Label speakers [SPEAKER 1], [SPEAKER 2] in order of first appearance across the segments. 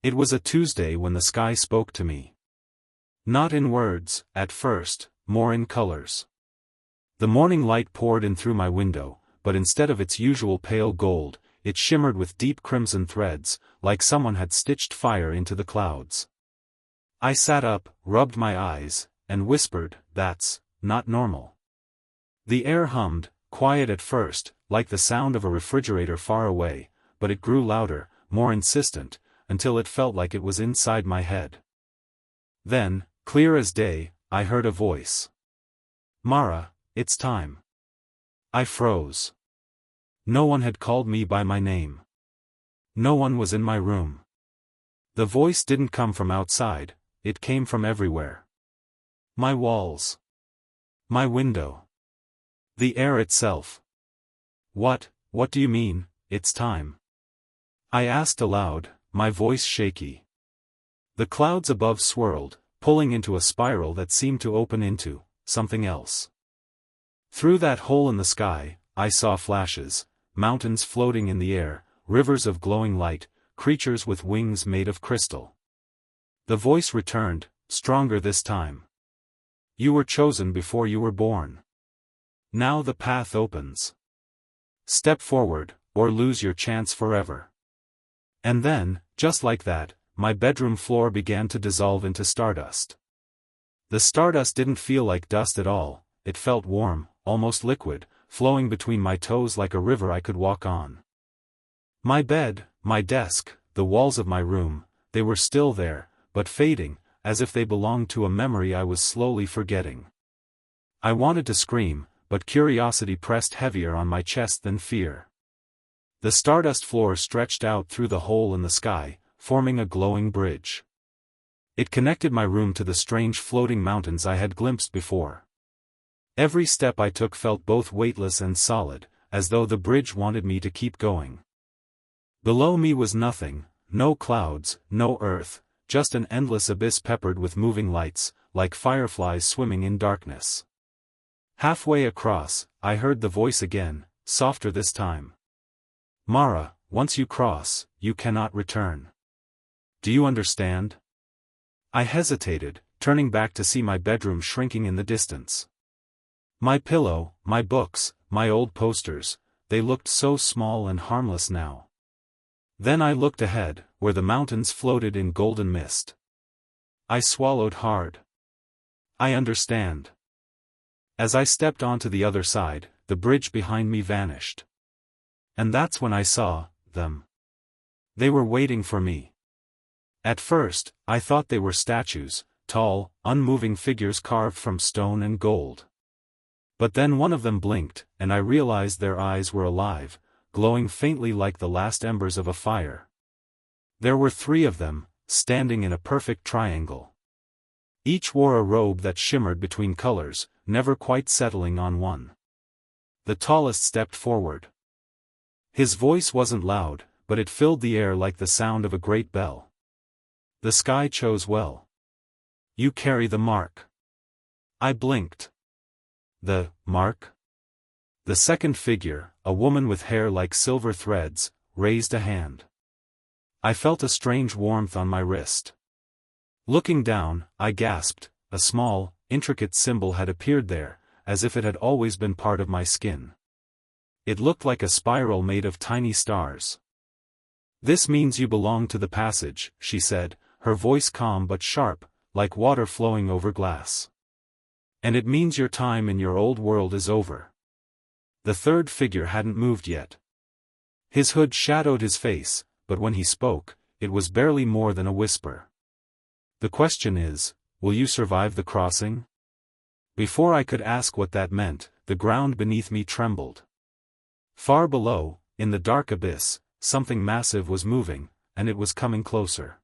[SPEAKER 1] It was a Tuesday when the sky spoke to me. Not in words, at first, more in colors. The morning light poured in through my window, but instead of its usual pale gold, it shimmered with deep crimson threads, like someone had stitched fire into the clouds. I sat up, rubbed my eyes, and whispered, "That's not normal." The air hummed, quiet at first, like the sound of a refrigerator far away, but it grew louder, more insistent, until it felt like it was inside my head. Then, clear as day, I heard a voice. "Mara, it's time." I froze. No one had called me by my name. No one was in my room. The voice didn't come from outside, it came from everywhere. My walls. My window. The air itself. What do you mean, it's time?" I asked aloud, my voice shaky. The clouds above swirled, pulling into a spiral that seemed to open into something else. Through that hole in the sky, I saw flashes, mountains floating in the air, rivers of glowing light, creatures with wings made of crystal. The voice returned, stronger this time. "You were chosen before you were born. Now the path opens. Step forward, or lose your chance forever." And then, just like that, my bedroom floor began to dissolve into stardust. The stardust didn't feel like dust at all, it felt warm, almost liquid, flowing between my toes like a river I could walk on. My bed, my desk, the walls of my room, they were still there, but fading, as if they belonged to a memory I was slowly forgetting. I wanted to scream, but curiosity pressed heavier on my chest than fear. The stardust floor stretched out through the hole in the sky, forming a glowing bridge. It connected my room to the strange floating mountains I had glimpsed before. Every step I took felt both weightless and solid, as though the bridge wanted me to keep going. Below me was nothing, no clouds, no earth, just an endless abyss peppered with moving lights, like fireflies swimming in darkness. Halfway across, I heard the voice again, softer this time. "Mara, once you cross, you cannot return. Do you understand?" I hesitated, turning back to see my bedroom shrinking in the distance. My pillow, my books, my old posters, they looked so small and harmless now. Then I looked ahead, where the mountains floated in golden mist. I swallowed hard. I understand. As I stepped onto the other side, the bridge behind me vanished. And that's when I saw them. They were waiting for me. At first, I thought they were statues, tall, unmoving figures carved from stone and gold. But then one of them blinked, and I realized their eyes were alive, glowing faintly like the last embers of a fire. There were 3 of them, standing in a perfect triangle. Each wore a robe that shimmered between colors, never quite settling on one. The tallest stepped forward. His voice wasn't loud, but it filled the air like the sound of a great bell. "The sky chose well. You carry the mark." I blinked. "The mark?" The second figure, a woman with hair like silver threads, raised a hand. I felt a strange warmth on my wrist. Looking down, I gasped. A small, intricate symbol had appeared there, as if it had always been part of my skin. It looked like a spiral made of tiny stars. "This means you belong to the passage," she said, her voice calm but sharp, like water flowing over glass. "And it means your time in your old world is over." The third figure hadn't moved yet. His hood shadowed his face, but when he spoke, it was barely more than a whisper. "The question is, will you survive the crossing?" Before I could ask what that meant, the ground beneath me trembled. Far below, in the dark abyss, something massive was moving, and it was coming closer.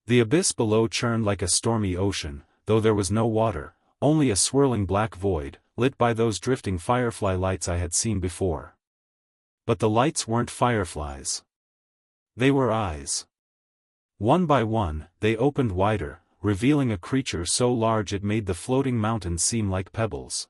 [SPEAKER 1] The abyss below churned like a stormy ocean, though there was no water, only a swirling black void, lit by those drifting firefly lights I had seen before. But the lights weren't fireflies. They were eyes. One by one, they opened wider, revealing a creature so large it made the floating mountains seem like pebbles.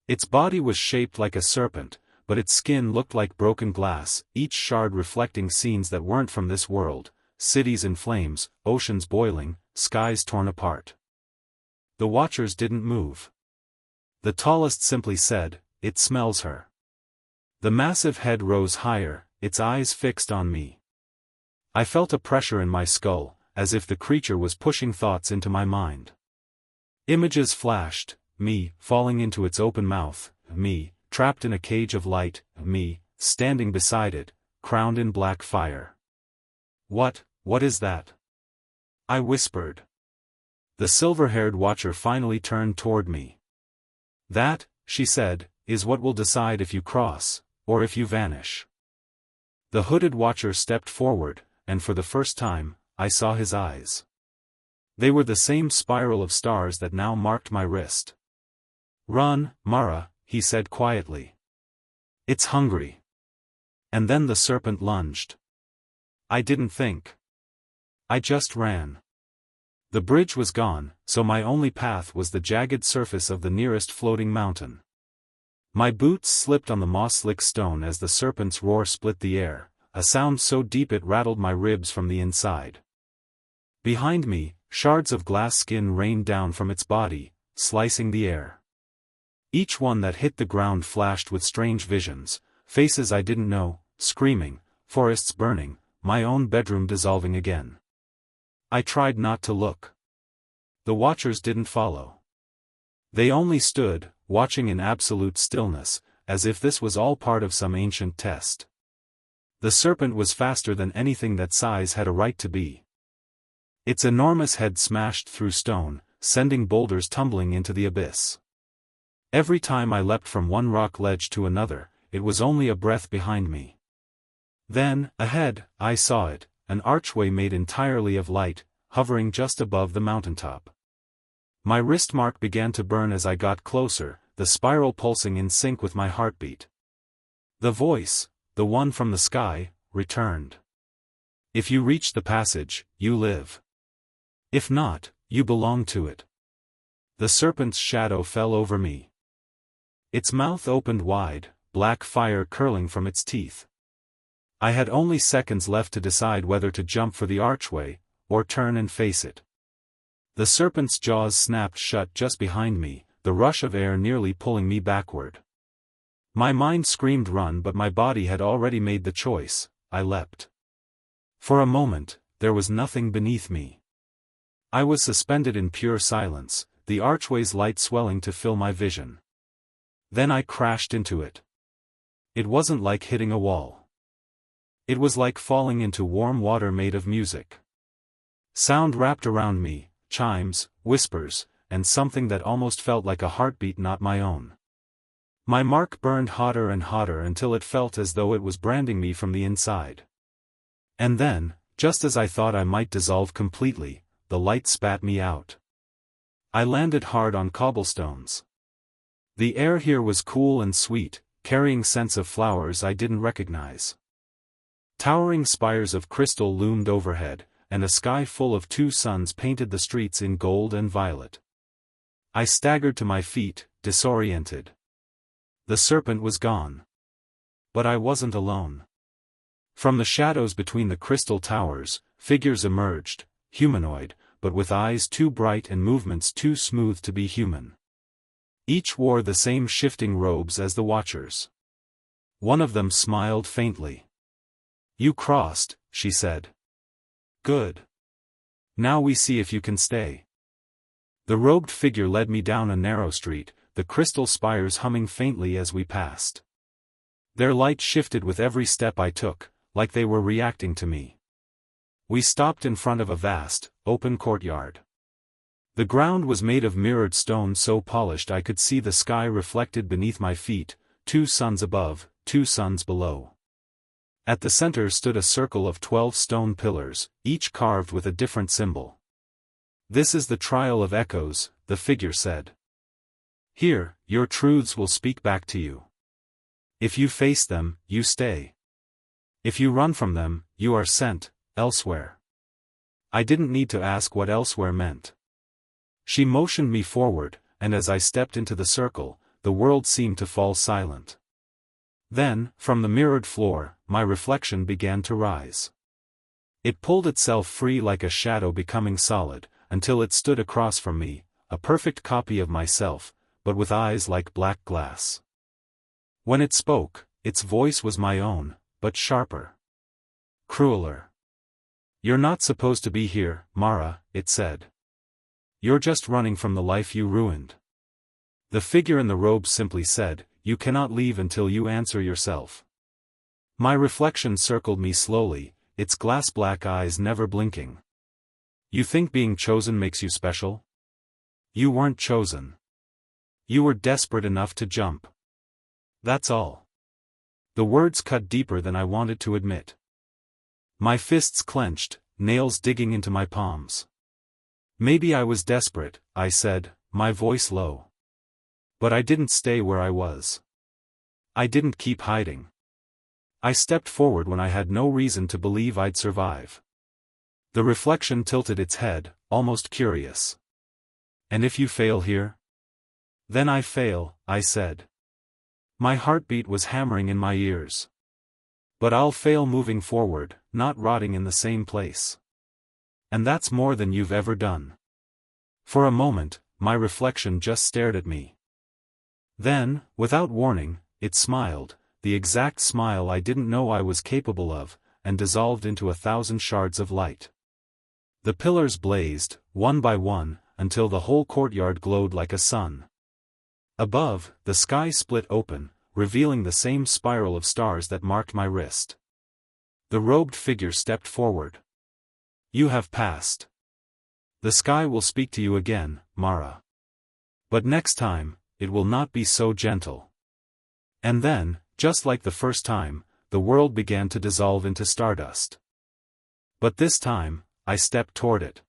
[SPEAKER 1] Its body was shaped like a serpent, but its skin looked like broken glass, each shard reflecting scenes that weren't from this world, cities in flames, oceans boiling, skies torn apart. The watchers didn't move. The tallest simply said, "It smells her." The massive head rose higher, its eyes fixed on me. I felt a pressure in my skull, as if the creature was pushing thoughts into my mind. Images flashed, me, falling into its open mouth, me, trapped in a cage of light, me, standing beside it, crowned in black fire. What is that?" I whispered. The silver-haired watcher finally turned toward me. "That," she said, "is what will decide if you cross, or if you vanish." The hooded watcher stepped forward, and for the first time, I saw his eyes. They were the same spiral of stars that now marked my wrist. "Run, Mara," he said quietly. "It's hungry." And then the serpent lunged. I didn't think. I just ran. The bridge was gone, so my only path was the jagged surface of the nearest floating mountain. My boots slipped on the moss-slick stone as the serpent's roar split the air, a sound so deep it rattled my ribs from the inside. Behind me, shards of glass skin rained down from its body, slicing the air. Each one that hit the ground flashed with strange visions, faces I didn't know, screaming, forests burning, my own bedroom dissolving again. I tried not to look. The watchers didn't follow. They only stood, watching in absolute stillness, as if this was all part of some ancient test. The serpent was faster than anything that size had a right to be. Its enormous head smashed through stone, sending boulders tumbling into the abyss. Every time I leapt from one rock ledge to another, it was only a breath behind me. Then, ahead, I saw it, an archway made entirely of light, hovering just above the mountaintop. My wrist mark began to burn as I got closer, the spiral pulsing in sync with my heartbeat. The voice, the one from the sky, returned. "If you reach the passage, you live. If not, you belong to it." The serpent's shadow fell over me. Its mouth opened wide, black fire curling from its teeth. I had only seconds left to decide whether to jump for the archway, or turn and face it. The serpent's jaws snapped shut just behind me, the rush of air nearly pulling me backward. My mind screamed run, but my body had already made the choice. I leapt. For a moment, there was nothing beneath me. I was suspended in pure silence, the archway's light swelling to fill my vision. Then I crashed into it. It wasn't like hitting a wall. It was like falling into warm water made of music. Sound wrapped around me, chimes, whispers, and something that almost felt like a heartbeat not my own. My mark burned hotter and hotter until it felt as though it was branding me from the inside. And then, just as I thought I might dissolve completely, the light spat me out. I landed hard on cobblestones. The air here was cool and sweet, carrying scents of flowers I didn't recognize. Towering spires of crystal loomed overhead, and a sky full of two suns painted the streets in gold and violet. I staggered to my feet, disoriented. The serpent was gone. But I wasn't alone. From the shadows between the crystal towers, figures emerged, humanoid, but with eyes too bright and movements too smooth to be human. Each wore the same shifting robes as the watchers. One of them smiled faintly. "You crossed," she said. "Good. Now we see if you can stay." The robed figure led me down a narrow street, the crystal spires humming faintly as we passed. Their light shifted with every step I took, like they were reacting to me. We stopped in front of a vast, open courtyard. The ground was made of mirrored stone so polished I could see the sky reflected beneath my feet, two suns above, two suns below. At the center stood a circle of 12 stone pillars, each carved with a different symbol. "This is the trial of echoes," the figure said. "Here, your truths will speak back to you. If you face them, you stay. If you run from them, you are sent elsewhere." I didn't need to ask what elsewhere meant. She motioned me forward, and as I stepped into the circle, the world seemed to fall silent. Then, from the mirrored floor, my reflection began to rise. It pulled itself free like a shadow becoming solid, until it stood across from me, a perfect copy of myself, but with eyes like black glass. When it spoke, its voice was my own, but sharper. Crueler. "You're not supposed to be here, Mara," it said. "You're just running from the life you ruined." The figure in the robe simply said, "You cannot leave until you answer yourself." My reflection circled me slowly, its glass-black eyes never blinking. "You think being chosen makes you special? You weren't chosen. You were desperate enough to jump. That's all." The words cut deeper than I wanted to admit. My fists clenched, nails digging into my palms. "Maybe I was desperate," I said, my voice low. "But I didn't stay where I was. I didn't keep hiding. I stepped forward when I had no reason to believe I'd survive." The reflection tilted its head, almost curious. "And if you fail here?" "Then I fail," I said. My heartbeat was hammering in my ears. "But I'll fail moving forward, not rotting in the same place. And that's more than you've ever done." For a moment, my reflection just stared at me. Then, without warning, it smiled, the exact smile I didn't know I was capable of, and dissolved into 1,000 shards of light. The pillars blazed, one by one, until the whole courtyard glowed like a sun. Above, the sky split open, revealing the same spiral of stars that marked my wrist. The robed figure stepped forward. "You have passed. The sky will speak to you again, Mara. But next time, it will not be so gentle." And then, just like the first time, the world began to dissolve into stardust. But this time, I stepped toward it.